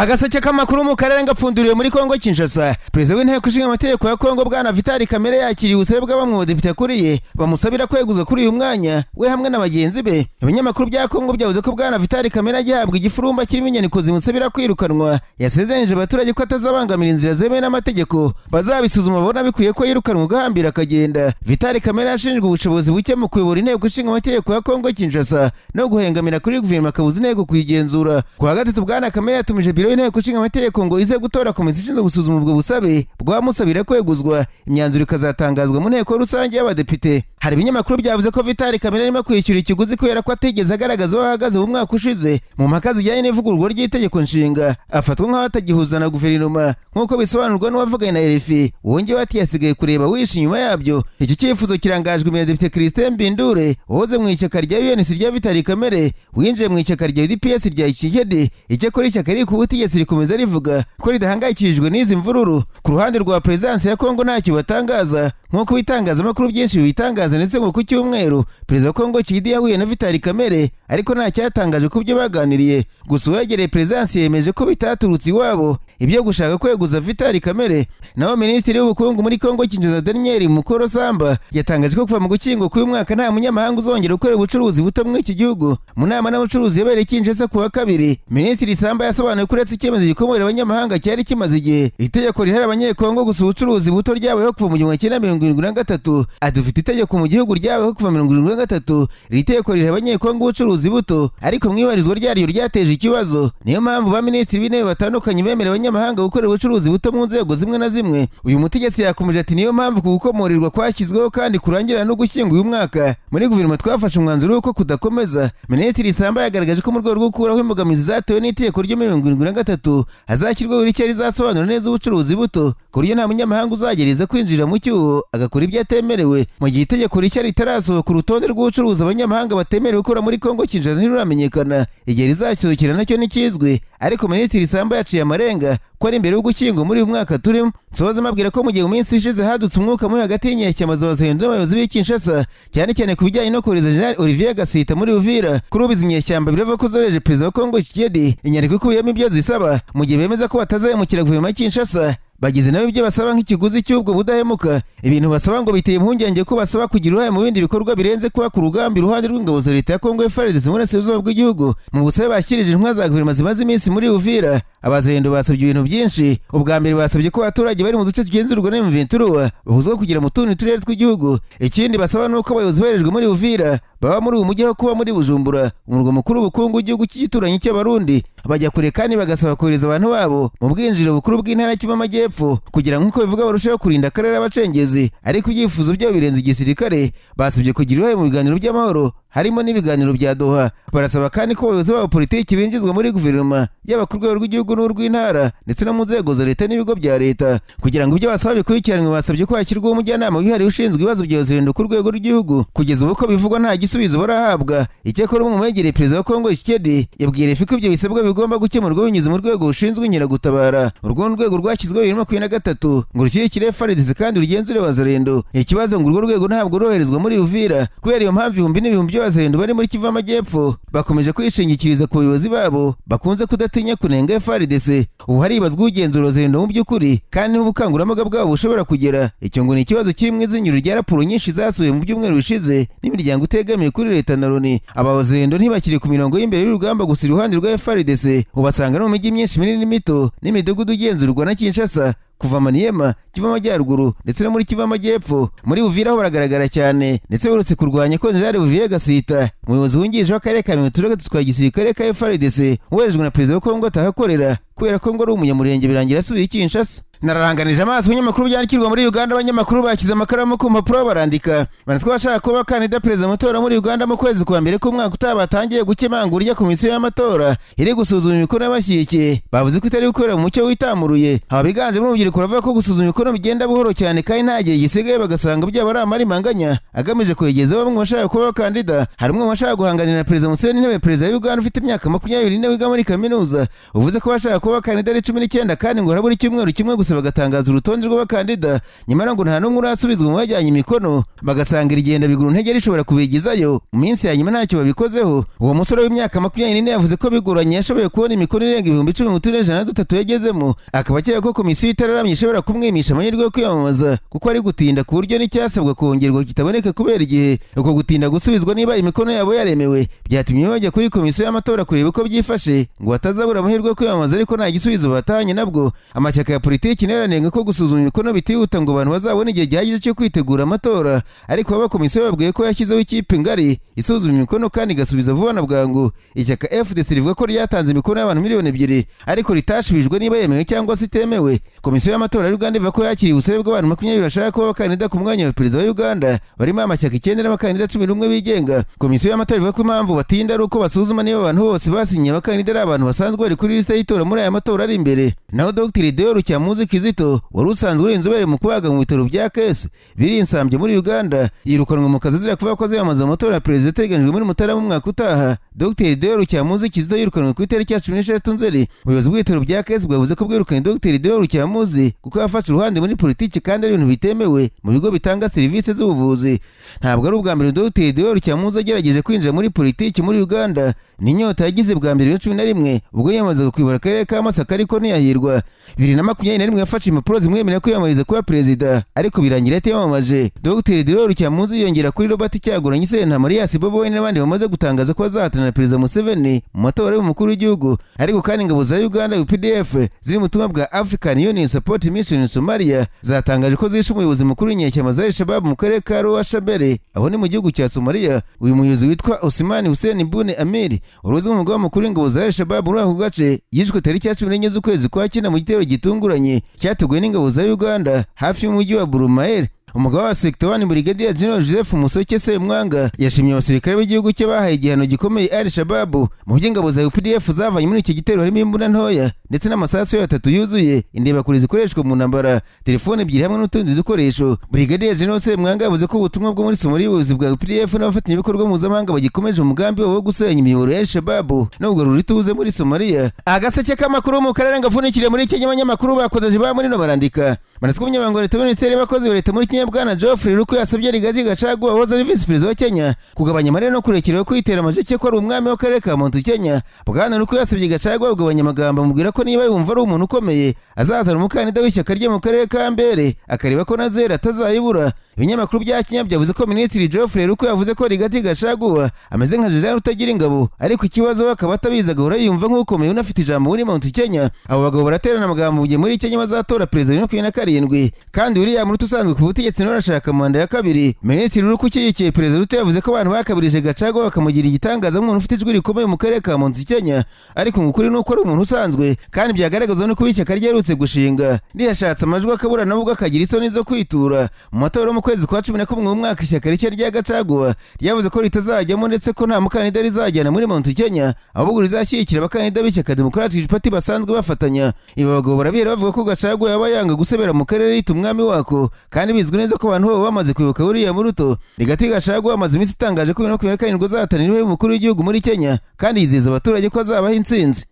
Agaseke k'amakuru mu Karere ngapfunduriwe muri Kongo Kinshasa. Perezida w'inteko ishinga amategeko ya Kongo bwana Vital Kamerhe yakiriye ubusabe bw'abamwe mu badepite akuriye bamusabira kweguzwa kuri uyu mwanya we hamwe na bagenzi be. Ibinyamakuru bya Kongo byavuze ko bwana Vital Kamerhe agihabwa igifurumba kirimo inyandiko zimusabira kwirukanwa. Yasezeranije abaturage ko atazabangamira inzira zemewe n'amategeko, bazabisuzuma babona bikwiye ko yirukanwa ugahambira akagenda. Vital Kamerhe ashinjwa ubushobozi buke mu kuyobora inteko ishinga amategeko ya Kongo Kinshasa no guhengamira kuri guverinoma akabuza inteko kuyigenzura. Ku wa gatatu bwana Kamerhe yatumije biro y'inteko ishinga amategeko ngo ize gutora komisiyo ishinzwe gusuzuma ubwo busabe bwamusabira kweguzwa. Imyanzuro ikazatangazwa mu nteko rusange y'abadepite. Hari ibinyamakuru byavuze ko Vital Kamerhe arimo kwishyura ikiguzi kubera ko atigeze agaragaza aho ahagaze mu mwaka ushize mu mpaka zijyanye n'ivugururwa ry'itegeko nshinga, afatwa nk'aho atagihuza na guverinoma nk'uko bisobanurwa n'uwavuganye na RFI. Wongewe ati yasigaye kureba wishe inyuma yabyo. Icyo cyifuzo kirangajwe imbere Depite Christian Mbindure uhoze mu ishyaka rya UNC rya Vital Kamerhe, winjiye mu ishyaka rya UDPS rya Ikigede. Icyakora ishyaka riri ku butegetsi rikomeza rivuga ko ridahangayikishijwe n'izi mvururu. Ku ruhande rwa Perezidansi ya Kongo ntacyo batangaza nk'uko ibitangazamakuru byinshi bibitangaza, ndetse ngo ku cyumweru Perezida wa Kongo Kidi yahuye na Vital Kamerhe ariko nta cyatangaje ku byo baganiriye. Gusa uwegereye Perezidansi yemeje ko bitaturutse iwabo ibyo gushaka kweguza Vital Kamerhe. Naho Minisitiri w'Ubukungu muri Kongo Kinshasa Daniel Mukoro Samba yatangaje ko kuva mu gukingo k'uyu mwaka nta munyamahanga uzongera gukora ubucuruzi buto muri iki gihugu. Mu nama n'abacuruzi yabereye Kinshasa ku wa kabiri, Minisitiri Samba yasobanuye ko uretse icyemezo gikomorera abanyamahanga cyari kimaze igihe, itegeko rihari abanyekongo gusa ubucuruzi buto ryabayeho kuva mu 1973. Adufite itegeko mu gihugu ryabayeho kuva 1973. Iri tegeko rihari abanyekongo ubucuruzi buto, ariko mu ibarizwa ryaryo ryateje ikibazo. Niyo mpamvu ba minisitiri b'intebe batandukanye bemerera abanyamahanga gukora ubucuruzi buto mu nzego zimwe na zimwe. Uyu mutegetsi yakomeje ati niyo mpamvu kugukomorirwa kwashyizweho kandi kurangirana no gushyinga uyu mwaka muri guverinoma twafashe umwanzuro w'uko kudakomeza. Minisitiri Samba yagaragaje ko mu rwego rwo gukuraho imbogamizi zatewe n'itegeko ryo 1973 hazashyirwaho icyo rizasobanura neza ubucuruzi buto ku buryo nta munyamahanga uzagereza kwinjira mu cyuho agakora ibyo atemerewe. Mu gihe itegeko rishya ritarasohoka ku rutonde rw'ubucuruzi abanyamahanga batemerewe gukora muri Kongo Kinshasa ntiruramenyekana. Igihe rizasohokera nacyo ntikizwi, ariko Minisitiri Samba yaciye amarenga ko ari imbere y'ugushyingo muri uyu mwaka turimo. Nsoza mabwira ko mu gihe mu minsi ishize hadutse umwuka mubi hagati y'inyeshyamba z'Abazalendo n'abayobozi b'i Kinshasa, cyane cyane ku bijyanye no kohereza General Olivier Agaseke muri Uvira. Kuri ubu izi nyeshyamba birava ko zohereje Perezida wa Kongo Kigede inyandiko ikubiyemo ibyo zisaba mu gihe bemeza ko batazahemukira guverinoma ya Kinshasa. Bagize nabo ibyo basaba nk'ikiguzi cy'ubwo budahemuka. Ibintu basaba ngo biteye impungenge ko basaba kugira uruhare mu bindi bikorwa birenze kuba ku rugamba iruhande rw'ingabo za leta ya Kongo FARDC mu burasirazuba bw'igihugu. Mu busabe bashyikirije intumwa za guverinoma zimaze iminsi muri Uvira, Abazalendo basabye ibintu byinshi. Ubwa mbere basabye ko abaturage bari mu duce tugenzurwa na M23 bahuzwa kugira mu tundi turere tw'igihugu. Ikindi basaba nuko abayobozi boherejwe muri Uvira baba muri uyu mujyi aho kuba muri Bujumbura, umurwa mukuru w'ubukungu w'igihugu cy'igituranyi cy'Abarundi. Bajya kure kandi bagasaba kohereza abantu babo mu bwinjiriro bukuru bw'intara Kivu Amajyepfo kugira nk'uko bivuga barushaho kurinda akarere abacengezi. Ariko ibyifuzo byabo birenze igisirikare. Basabye kugira uruhare mu biganiro by'amahoro harimo n'ibiganiro bya Doha. Barasaba kandi ko abayobozi babo politiki binjizwa muri guverinoma yaba ku rwego rw'igihugu n'urw'intara ndetse no mu nzego za leta n'ibigo bya leta kugira ngo ibyo basaba bikurikiranwe. Basabye ko hashyirwaho umujyanama wihariye ushinzwe ibibazo bya Wazalendo ku rwego rw'igihugu. Kugeza ubu ko bivugwa nta gisubizo barahabwa. Icyakora umwe mu begereye Perezida wa Kongo Kigede yabwiye RFI ko ibyo bisabwa bigomba gukemurwa binyuze mu rwego rushinzwe inkeragutabara. Urwo rwego rwashyizweho 2023 ngo rushyigikire FARDC kandi rugenzure Wazalendo. Ikibazo ngo urwo rwego ntabwo roherezwa muri Uvira kubera iyo mpamvu ibihumbi n'ibihumbi by'Abazalendo bari muri Kivu Amajyepfo bakomeje kwishingikiriza ku bayobozi babo bakunze kudatinya kunenga FARDC. Ubu haribazwa ugenzura Wazalendo mu by'ukuri kandi n'ubukangurambaga bwabo bushobora kugera. Icyo ngo ni ikibazo kiri mu izinyiro rya raporo nyinshi zasubiye mu byumweru bishize n'imiryango itegamiye kuri leta na Loni. Abazalendo ntibakiri ku mirongo y'imbere y'urugamba gusa iruhande rwa FARDC, ubasanga no mu mijyi myinshi minini mito n'imidugudu igenzurwa na Kinshasa kuva Maniema, Kivu Amajyaruguru ndetse no muri Kivu Amajyepfo. Muri Uvira ho baragaragara cyane ndetse barutse kurwanya ko General Olivier Agaseke umuyobozi wungirije w'akarere ka Minuturaga tutwaye igisirikare ka FARDC uherejwe na Perezida wa Kongo atahakorera kubera ko ngo ari umunyamurenge birangira asubiye Kinshasa. Nararanganije amaso ibinyamakuru byandikirwa muri Uganda. Abanyamakuru bakize amakaramu ku mpapuro barandika banatwa bashaka kuba bakandida perezida mutora muri Uganda mu kwezi kwa mbere k'umwaka utaha batangiye gukemangura irya komisiyo y'amatora iri gusuzuma imikono y'abashyigikiye. Bavuze ko itari gukorera mu mucyo witamuruye. Aba biganje mu rubyiruko bavuga ko gusuzuma imikono bigenda buhoro cyane kandi nta gihe gisigaye, bagasanga byaba ari amarimanganya agamije kwegeza bamwe bashaka kuba bakandida. Harimo abashaka guhanganira na perezida Museveni intebe perezida wa Uganda ufite imyaka 24 wiga muri kaminuza, uvuze ko bashaka kuba abakandida ari 19 kandi ngo harabura icyumweru kimwe gusa bagatangaza urutonde rw'abakandida nyamara ngo nta n'umwe urasubizwa mu bajyanye imikono bagasanga irigenda biguru ntege rishobora kubigizayo mu minsi ya nyuma ntacyo babikozeho. Uwo musore w'imyaka 24 yavuze ko bigoranye yashoboye kubona imikono irenga 10,103 yagezemo, akaba akeka ko komisiyo itararamye ishobora kumwimisha amahirwe yo kwiyamamaza kuko ari gutinda ku buryo n'icyasabwa kongerwa kitaboneka kubera igihe. Uko gutinda gusubizwa niba imikono yabo yaremewe byatumye bajya kuri komisiyo y'amatora kureba uko byifashe ngo batazabura amahirwe yo kwiyamamaza, ariko nta gisubizo batahanye nabwo. Amashyaka ya politiki neranenga ko gusuzuma imikono bitihuta ngo abantu bazabone igihe gihagije cyo kwitegura amatora, ariko aba komisiyo babwiye ko yashyizeho ikipe ngari isuzuma imikono kandi igasubiza vuba na bwangu. Ishyaka FDC rivuga ko ryatanze imikono y'abantu miliyoni 2 ariko ritashubijwe niba yemewe cyangwa se itemewe. Komisiyo y'amatora ya Uganda ivuga ko yakiriye ubusabe bw'abantu 20 bashaka kuba abakandida ku mwanya wa perezida wa Uganda, barimo amashyaka 9 n'abakandida 11 bigenga. Komisiyo y'amatora ivuga ko impamvu batinda ari uko basuzuma niba abantu bose basinye abakandida ari abantu basanzwe bari kuri liste y'itora muri aya matora ari imbere. Naho Dr. Deo Rucyamuzi Kizito wari usanzwe uri inzobere mu kubaga mu bitaro bya KS biri insambye muri Uganda yirukanwe mu kazi zira kuvuga ko aziyamamaza amatora ya perezida ateganyijwe muri Mutarama mu mwaka utaha. Dr. Deo Rucyamuzi Kizito yirukanwe ku itariki ya 16 Nzeri. Ubuyobozi bw'ibitaro bya KS bwavuze ko bwirukanye Dr. Deo Rucyamuzi kuko yafashe uruhande muri politiki kandi ari ibintu bitemewe mu bigo bitanga serivisi z'ubuvuzi. Ntabwo ari ubwa mbere Dr. Deo Rucyamuzi agerageje kwinjira muri politiki muri Uganda. N'inyota yagize bwa mbere 2011 ubwo yiyamamazaga kuyobora Akarere ka Masaka ariko ntiyahirwa. 2021 yafashe impapuro zimwemerera kwiyamamariza kuba perezida ariko birangira atiyamamaje. Dr. Deo Rucyamuzi yongera kuri Robert Cyaguranye Senta Marias Bobo we n'abandi bamaze gutangaza ko azahatana na perezida Museveni mu matora y'umukuru w'igihugu. Ariko kandi ingabo za Uganda UPDF ziri mu butumwa bwa African Union Support Mission in Somalia zatangaje ko zishe umuyobozi mukuru w'inyeshyamba za Al-Shabaab mu karere ka Roa Shabele aho ni mu gihugu cya Somalia. Uyu muyobozi witwa Osman Hussein Bune Amir uruzi umugaba mukuru w'ingabo za Al-Shabaab muri ako gace yishwe tariki ya 14 z'ukwezi kwa cyenda mu gitero gitunguranye cyateguwe n'ingabo za Uganda hafi y'umujyi wa Burumael. Umugaba wa Sector 1 Brigadier General Joseph Musoke Semwanga yashimye abasirikare b'igihugu cye bahaye igihano gikomeye Al-Shabaab mu by'ingabo za UPDF zavanye muri iki gitero harimo imbunda ntoya ndetse n'amasasu 3 yuzuye, indebakure zikoreshwa mu ntambara, telefone 2 hamwe n'utundi dukoresho. Brigadier General Semwanga yavuze ko ubutumwa bwo muri Somalia ubuyobozi bwa UPDF n'abafatanyabikorwa mpuzamahanga bagikomeje umugambi wo gusenya imiyoboro ya Al-Shabaab no kugarura ituze muri Somalia. Agaseke k'amakuru mu karere ngafunikire muri Kenya abanyamakuru bakoze ba muri no barandika Manatwe umunyamabanga wa leta minisiteri y'abakozi ba leta muri Kenya Bwana Geoffrey Ruku yasabye Rigathi Gachagua wahoze ari vice perezida wa Kenya kugabanya amarere no kurekeraho kwitera amajeke ko ari umwami w'akarere ka Mount Kenya. Bwana Ruku yasabye Gachagua kugabanya amagambo amubwira ko niba yumva ari umuntu ukomeye azazana umukandida w'ishyaka rye mu karere ka Mbere akareba ko na zera atazayibura. Ibinyamakuru bya Kenya byavuze ko Minisitiri Geoffrey Ruku yavuze ko Rigathi Gachagua ameze nka Jean utagira ingabo, ariko ikibazo akaba atabizi agahora yumva nk'ukomeye unafite ijambo muri Mount Kenya. Abo bagabo baraterana amagambo mu gihe muri Kenya bazatora perezida 2027 kandi William Ruto usanzwe ku butegetsi n'urashaka manda ya kabiri. Minisitiri Ruku ushyigikiye perezida Ruto yavuze ko abantu bakabirije Gachagua bakamugira igitangaza nk'umuntu ufite ijwi rikomeye mu karere ka Mount Kenya, ariko ngukuri nuko ari umuntu usanzwe kandi byagaragazwa no kuba ishyaka ryerutse gushinga riyashatse amajwi akabura nabwo akagira isoni zo kwitura. Mu matora mu kwezi kwa 11 mu mwaka ishyaka rishya rya Gachagua ryavuze ko ritazajyamo ndetse ko nta mukandida rizajyana muri Mount Kenya ahubwo rizashyigikira abakandida b'ishyaka Democratic Party basanzwe bafatanya. Ibi bagabo barabihera bavuga ko Gachagua yaba yanga gusebera mu karere yita umwami wako kandi bizwi neza ko abantu babo bamaze kwibuka William Ruto. Rigathi Gachagua amaze iminsi itangaje ko 2027 azahatanira umukuru w'igihugu muri Kenya kandi yizeza abaturage ko azabaha intsinzi.